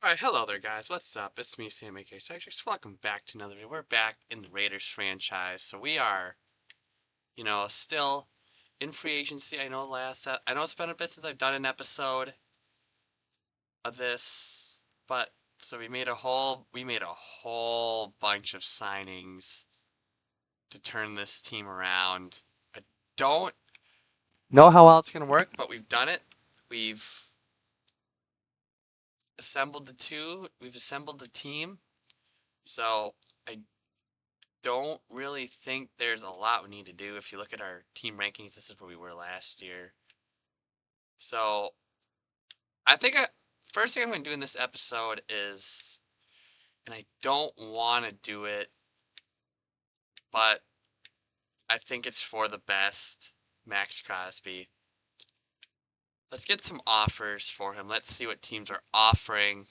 Alright, hello there guys, what's up? It's me, Sam aka Sextrix. Welcome back to another video. We're back in the Raiders franchise. So we are, still in free agency. I know it's been a bit since I've done an episode of this, but so we made a whole bunch of signings to turn this team around. I don't know how well it's gonna work, but we've done it. We've we've assembled the team. So I don't really think there's a lot we need to do. If you look at our team rankings, this is where we were last year. So I think first thing I'm going to do in this episode is, and I don't want to do it, but I think it's for the best, Maxx Crosby. Let's get some offers for him. Let's see what teams are offering.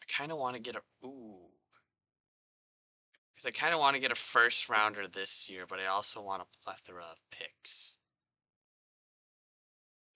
I kind of want to get because I kind of want to get a first rounder this year, but I also want a plethora of picks.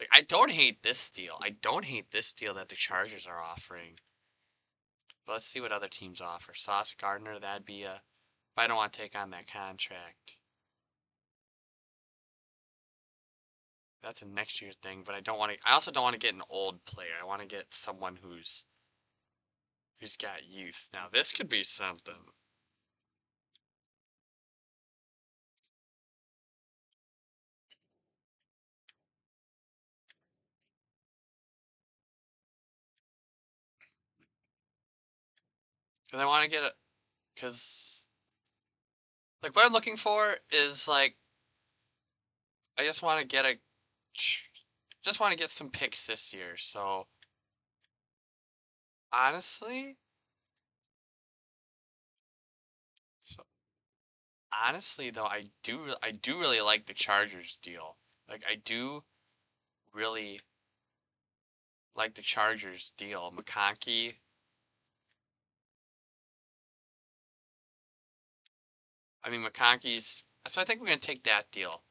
Like, I don't hate this deal. I don't hate this deal that the Chargers are offering. But let's see what other teams offer. Sauce Gardner, that'd be a... If I don't want to take on that contract. That's a next year thing, but I don't want to... I also don't want to get an old player. I want to get someone who's got youth. Now, this could be something. Because I want to get a... Because... Like, what I'm looking for is, like... I just want to get a... Just want to get some picks this year, so... Honestly... So honestly, though, I do really like the Chargers deal. Like, I do really like the Chargers deal. McConkey. I mean, McConkey's. So I think we're gonna take that deal.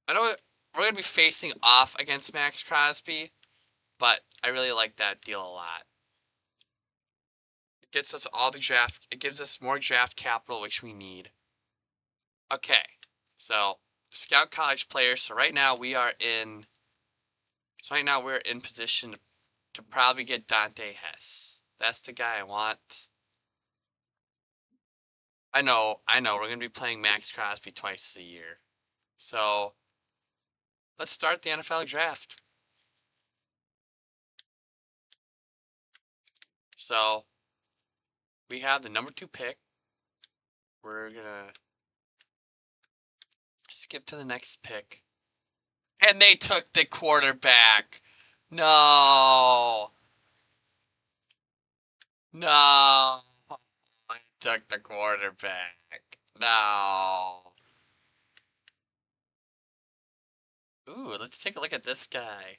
I know we're gonna be facing off against Maxx Crosby, but I really like that deal a lot. It gets us all the draft. It gives us more draft capital, which we need. Okay, so scout college players. So right now we are in. So right now we're in position to probably get Dante Hess. That's the guy I want. I know, we're gonna be playing Maxx Crosby twice a year. So let's start the NFL draft. So we have the number 2 pick. We're gonna skip to the next pick. And they took the quarterback. No. No. They took the quarterback. No. Ooh, let's take a look at this guy.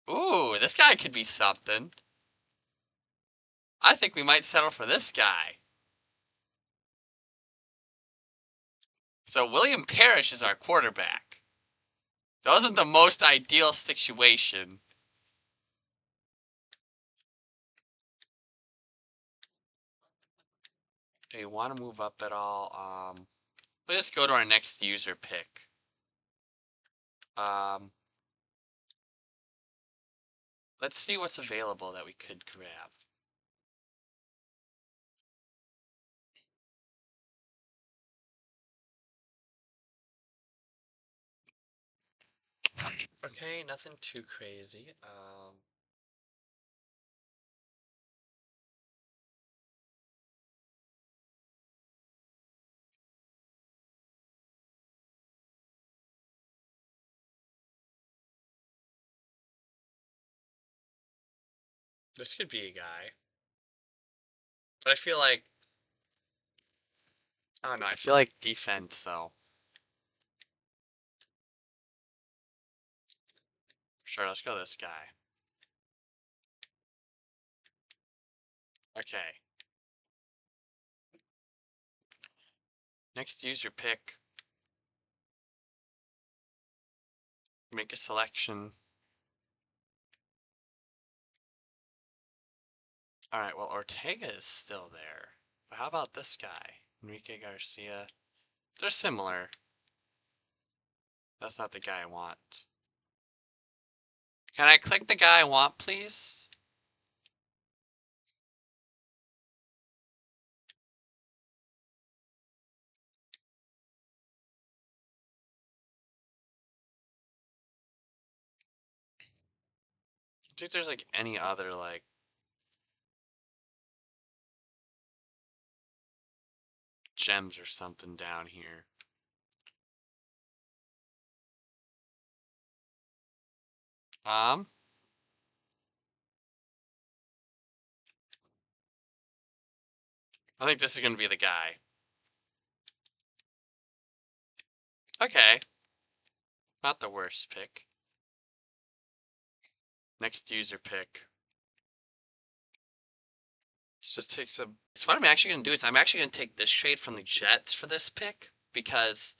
Ooh, this guy could be something. I think we might settle for this guy. So William Parrish is our quarterback. That wasn't the most ideal situation. Do you want to move up at all? Let's go to our next user pick. Um, let's see what's available that we could grab. Okay, nothing too crazy. This could be a guy. But I feel like, I don't know, I feel like defense, so. Sure, let's go this guy. Okay. Next user pick. Make a selection. Alright, well, Ortega is still there. But how about this guy? Enrique Garcia. They're similar. That's not the guy I want. Can I click the guy I want, please? I think there's like any other like gems or something down here. I think this is gonna be the guy. Okay. Not the worst pick. Next user pick. Let's just take some. So what I'm actually gonna do is I'm actually gonna take this trade from the Jets for this pick because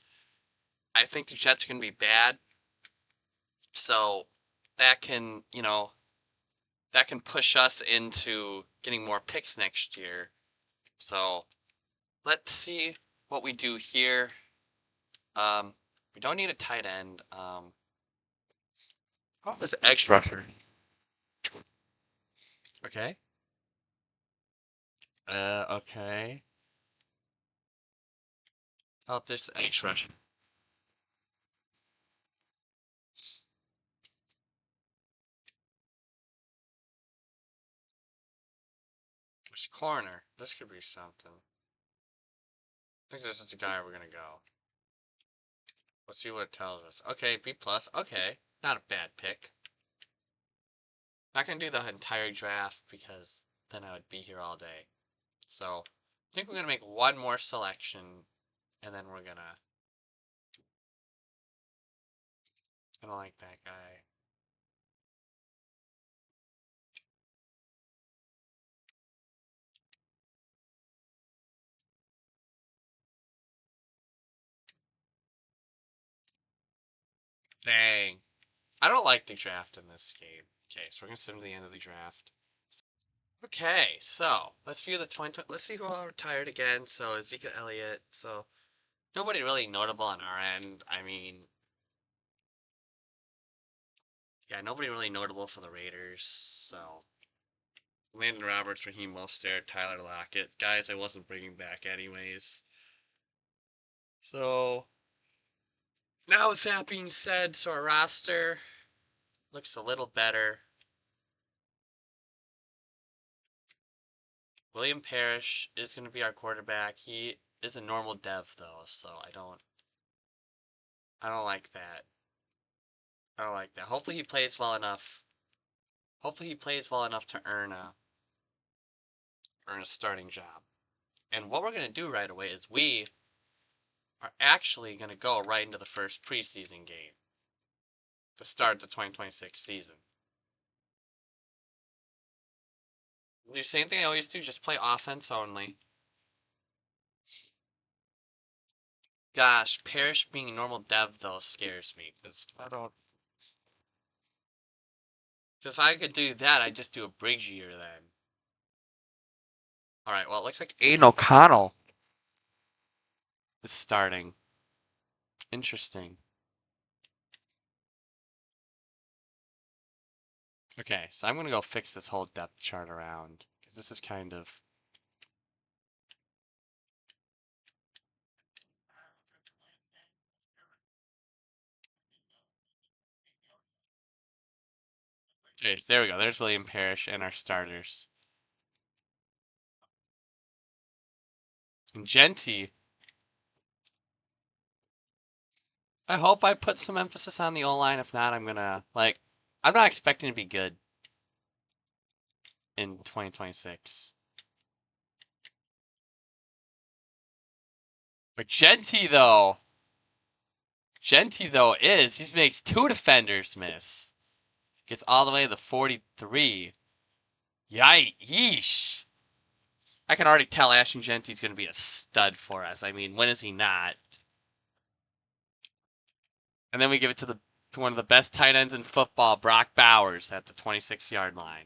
I think the Jets are gonna be bad. So that can, that can push us into getting more picks next year. So let's see what we do here. We don't need a tight end. How about this edge rusher? Okay. Okay. How about this edge rusher? This corner. This could be something. I think this is the guy we're gonna go. Let's see what it tells us. Okay, B+. Okay. Not a bad pick. Not gonna do the entire draft because then I would be here all day. So, I think we're gonna make one more selection, and then we're gonna... I don't like that guy. Dang. I don't like the draft in this game. Okay, so we're gonna send to the end of the draft. Okay, so let's view the 20. Let's see who all retired again. So Ezekiel Elliott. So nobody really notable on our end. I mean, yeah, nobody really notable for the Raiders. So Landon Roberts, Raheem Mostert, Tyler Lockett, guys I wasn't bringing back anyways. So now with that being said, so our roster looks a little better. William Parrish is going to be our quarterback. He is a normal dev though, so I don't like that. I don't like that. Hopefully he plays well enough. Hopefully he plays well enough to earn a starting job. And what we're going to do right away is we are actually going to go right into the first preseason game to start the 2026 season. Do the same thing I always do, just play offense only. Gosh, Parrish being a normal dev though scares me because I don't. Because if I could do that, I'd just do a bridge year then. Alright, well, it looks like Aiden O'Connell is starting. Interesting. Okay, so I'm going to go fix this whole depth chart around. Because this is kind of... Okay, so there we go. There's William Parrish and our starters. And Genty. I hope I put some emphasis on the O-line. If not, I'm going to... I'm not expecting to be good in 2026. But Genty, though... he makes 2 defenders miss. Gets all the way to the 43. Yeesh. I can already tell Ashton Genty's going to be a stud for us. I mean, when is he not? And then we give it to the to one of the best tight ends in football, Brock Bowers, at the 26-yard line.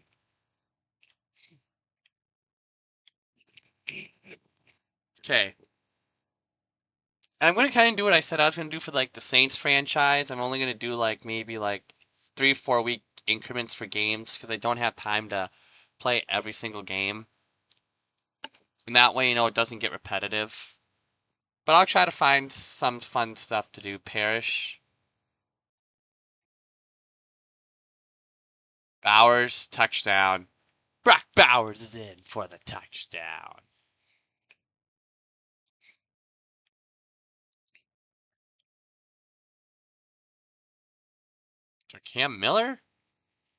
Okay. And I'm going to kind of do what I said I was going to do for like the Saints franchise. I'm only going to do like maybe like 3 4 week increments for games because I don't have time to play every single game. And that way, it doesn't get repetitive. But I'll try to find some fun stuff to do. Parrish. Bowers, touchdown. Brock Bowers is in for the touchdown. So Cam Miller?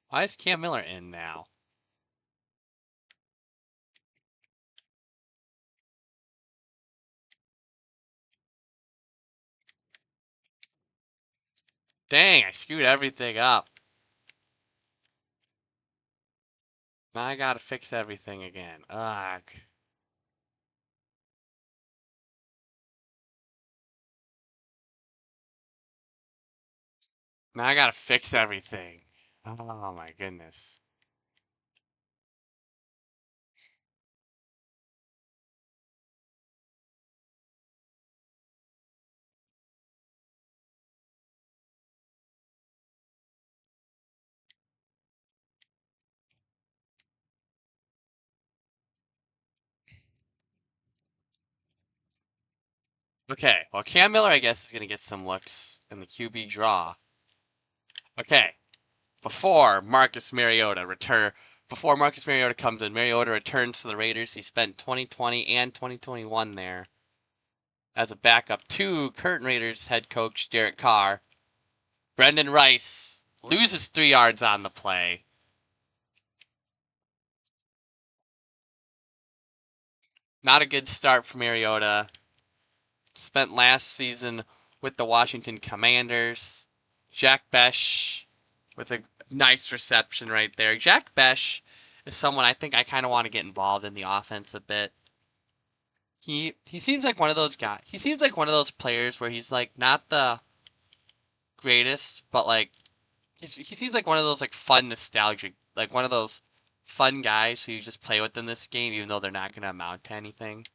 Why is Cam Miller in now? Dang, I screwed everything up. Now I gotta fix everything again. Ugh. Now I gotta fix everything. Oh my goodness. Okay, well Cam Miller I guess is gonna get some looks in the QB draw. Okay, before Marcus Mariota comes in, Mariota returns to the Raiders. He spent 2020 and 2021 there as a backup to current Raiders head coach Derek Carr. Brendan Rice loses 3 yards on the play. Not a good start for Mariota. Spent last season with the Washington Commanders. Jack Besh with a nice reception right there. Jack Besh is someone I think I kind of want to get involved in the offense a bit. He seems like one of those guys. He seems like one of those players where he's like not the greatest, but like he seems like one of those like fun nostalgic, like one of those fun guys who you just play with in this game, even though they're not gonna amount to anything.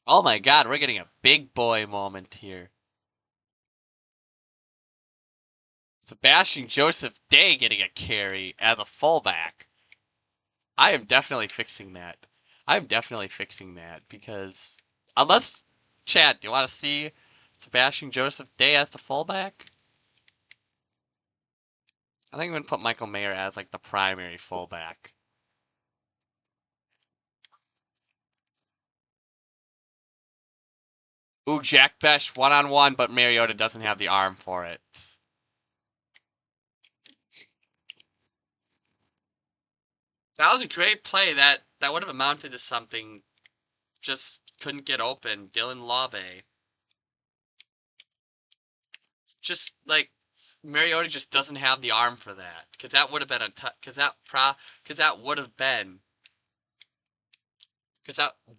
Oh my God, we're getting a big boy moment here. Sebastian Joseph Day getting a carry as a fullback. I am definitely fixing that. I'm definitely fixing that because unless Chad, do you want to see Sebastian Joseph Day as the fullback? I think I'm gonna put Michael Mayer as like the primary fullback. Ooh, Jack Besh one-on-one, but Mariota doesn't have the arm for it. That was a great play. That would have amounted to something. Just couldn't get open. Dylan Laube. Just like Mariota just doesn't have the arm for that. Cause that would have been cause that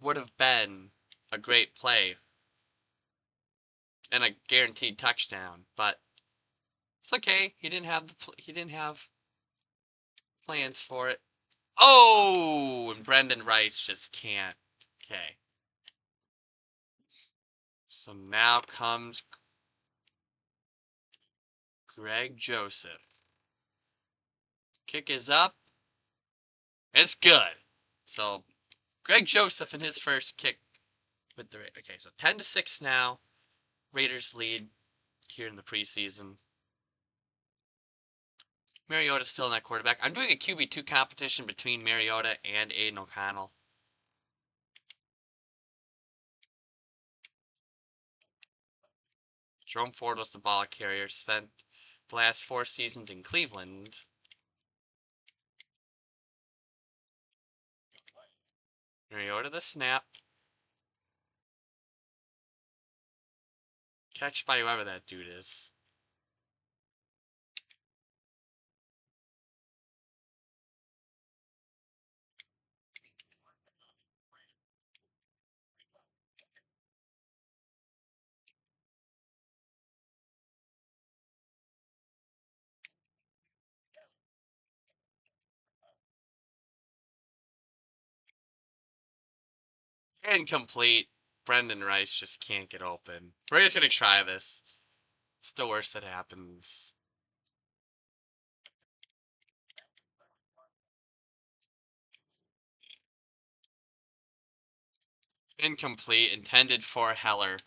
would have been a great play and a guaranteed touchdown. But it's okay. He didn't have plans for it. Oh, and Brendan Rice just can't. Okay. So now comes Greg Joseph. Kick is up. It's good. So Greg Joseph in his first kick with the okay. So 10-6 now. Raiders lead here in the preseason. Mariota's still in that quarterback. I'm doing a QB2 competition between Mariota and Aiden O'Connell. Jerome Ford was the ball carrier. Spent the last 4 seasons in Cleveland. Mariota the snap. Catch by whoever that dude is. Incomplete. Brendan Rice just can't get open. We're just going to try this. It's the worst that happens. Incomplete. Intended for Heller.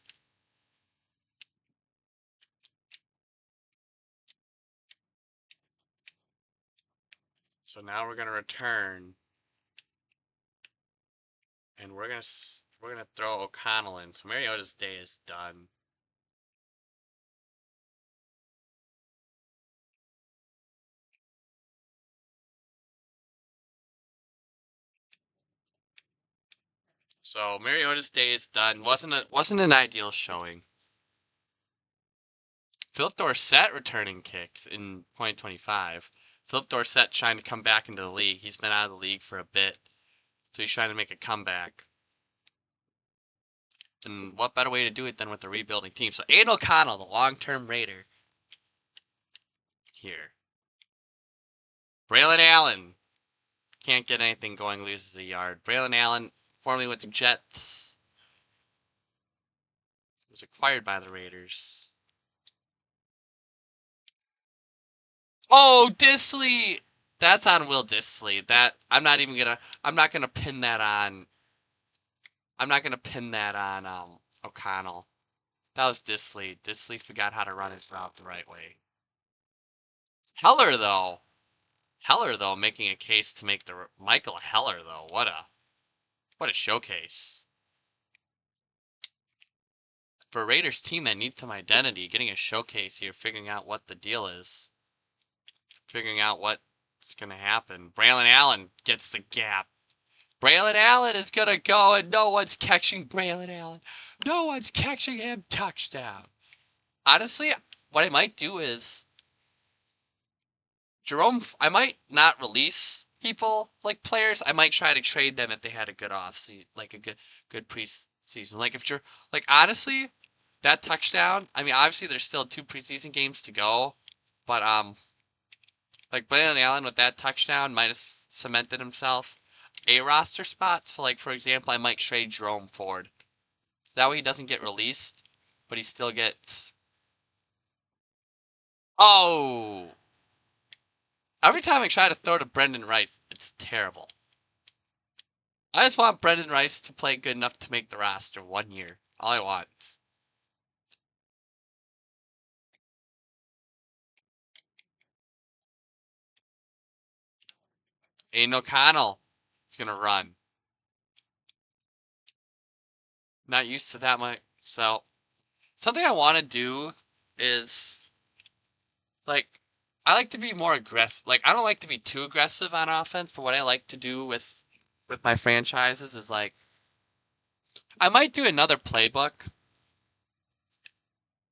So now we're going to return. And we're gonna throw O'Connell in. So Mariota's day is done. So Mariota's day is done. Wasn't an ideal showing. Philip Dorsett returning kicks in 2025. Philip Dorsett trying to come back into the league. He's been out of the league for a bit, so he's trying to make a comeback. And what better way to do it than with a rebuilding team? So Aiden O'Connell, the long-term Raider, here. Braylon Allen can't get anything going, loses a yard. Braylon Allen, formerly with the Jets, was acquired by the Raiders. Oh, Disley! That's on Will Disley. I'm not gonna pin that on O'Connell. That was Disley. Disley forgot how to run his route the right way. Heller though, making a case to make the Michael Heller though. What a showcase. For a Raiders team that needs some identity, getting a showcase here, figuring out what the deal is. Figuring out what's gonna happen. Braylon Allen gets the gap. Braylon Allen is going to go, and no one's catching Braylon Allen. No one's catching him. Touchdown. Honestly, what I might do is I might not release people like players. I might try to trade them if they had a good offseason, like a good preseason. Like if you're like honestly, that touchdown. I mean, obviously there's still 2 preseason games to go, but like Braylon Allen with that touchdown might have cemented himself a roster spot. So, like, for example, I might trade Jerome Ford. That way he doesn't get released, but he still gets... Oh! Every time I try to throw to Brendan Rice, it's terrible. I just want Brendan Rice to play good enough to make the roster 1 year. All I want. Aiden O'Connell is going to run. Not used to that much. So, something I want to do is... Like, I like to be more aggressive. Like, I don't like to be too aggressive on offense, but what I like to do with my franchises is like, I might do another playbook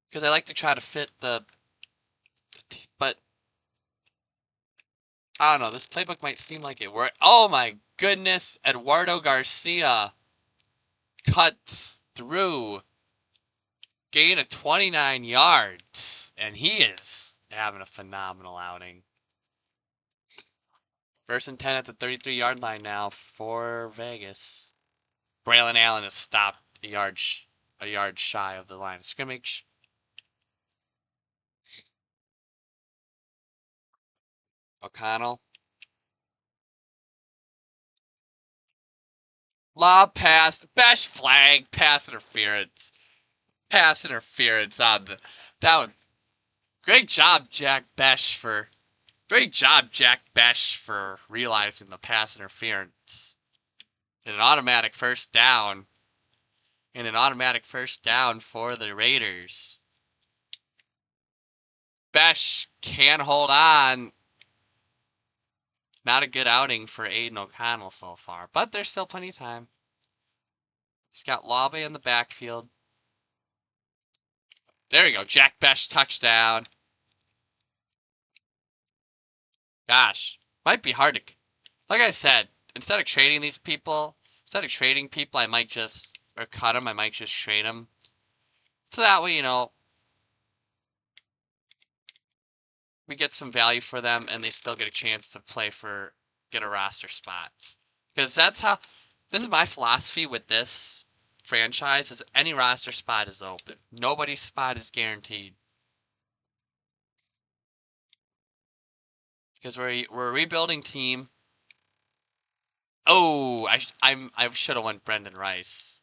because I like to try to fit but I don't know. This playbook might seem like it worked. Oh my goodness, Eduardo Garcia cuts through, gain of 29 yards, and he is having a phenomenal outing. 1st and 10 at the 33-yard line now for Vegas. Braylon Allen has stopped a yard shy of the line of scrimmage. O'Connell. Lob pass. Besh flag. Pass interference. Pass interference on the... That was... Great job, Jack Besh for realizing the pass interference. And an automatic first down. And an automatic first down for the Raiders. Besh can hold on. Not a good outing for Aiden O'Connell so far, but there's still plenty of time. He's got Labe in the backfield. There we go. Jack Besh touchdown. Gosh, might be hard to... Like I said, instead of trading people, I might just... Or cut them, I might just trade them. So that way, you know, we get some value for them and they still get a chance to get a roster spot. Because that's how... this is my philosophy with this franchise: is any roster spot is open. Nobody's spot is guaranteed because we're a rebuilding team. Oh, I should have went Brendan Rice.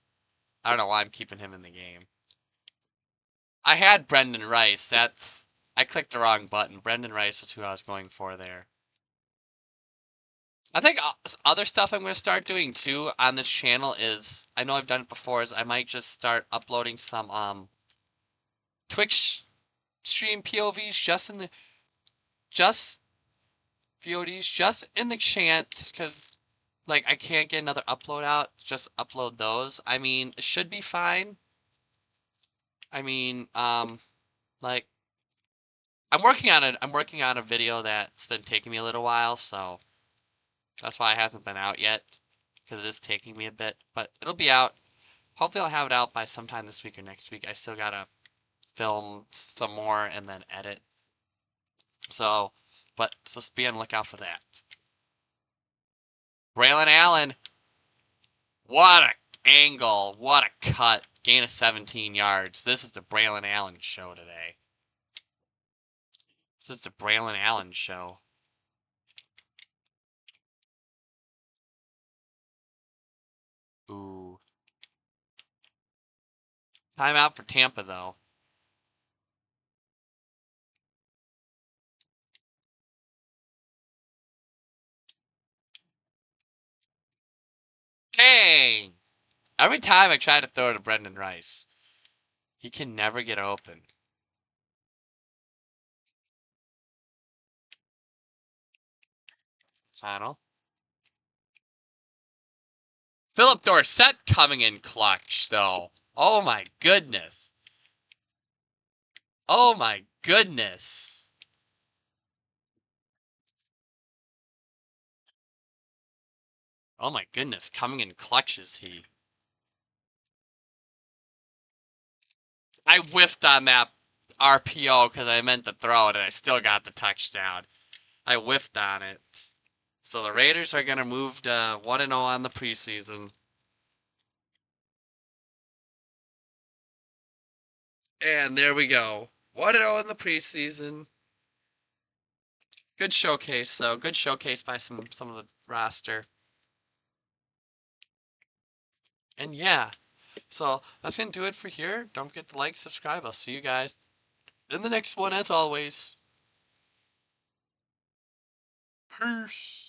I don't know why I'm keeping him in the game. I had Brendan Rice. I clicked the wrong button. Brendan Rice was who I was going for there. I think other stuff I'm going to start doing too on this channel is, I know I've done it before, is I might just start uploading some Twitch stream POVs just VODs just in the chance, because like I can't get another upload out. Just upload those. I mean, it should be fine. I mean, like I'm working on a video that's been taking me a little while, so that's why it hasn't been out yet, because it is taking me a bit, but it'll be out. Hopefully I'll have it out by sometime this week or next week. I still gotta film some more and then edit. So, but just be on the lookout for that. Braylon Allen, what a angle, what a cut, gain of 17 yards. This is the Braylon Allen show today. This is the Braylon Allen show. Ooh. Timeout for Tampa, though. Dang! Every time I try to throw to Brendan Rice, he can never get open. Final. Philip Dorsett coming in clutch, though. Oh my goodness. Oh my goodness. Oh my goodness, coming in clutch is he. I whiffed on that RPO because I meant to throw it and I still got the touchdown. I whiffed on it. So the Raiders are going to move to 1-0 on the preseason. And there we go. 1-0 in the preseason. Good showcase, though. Good showcase by some of the roster. And yeah. So that's going to do it for here. Don't forget to like, subscribe. I'll see you guys in the next one as always. Peace.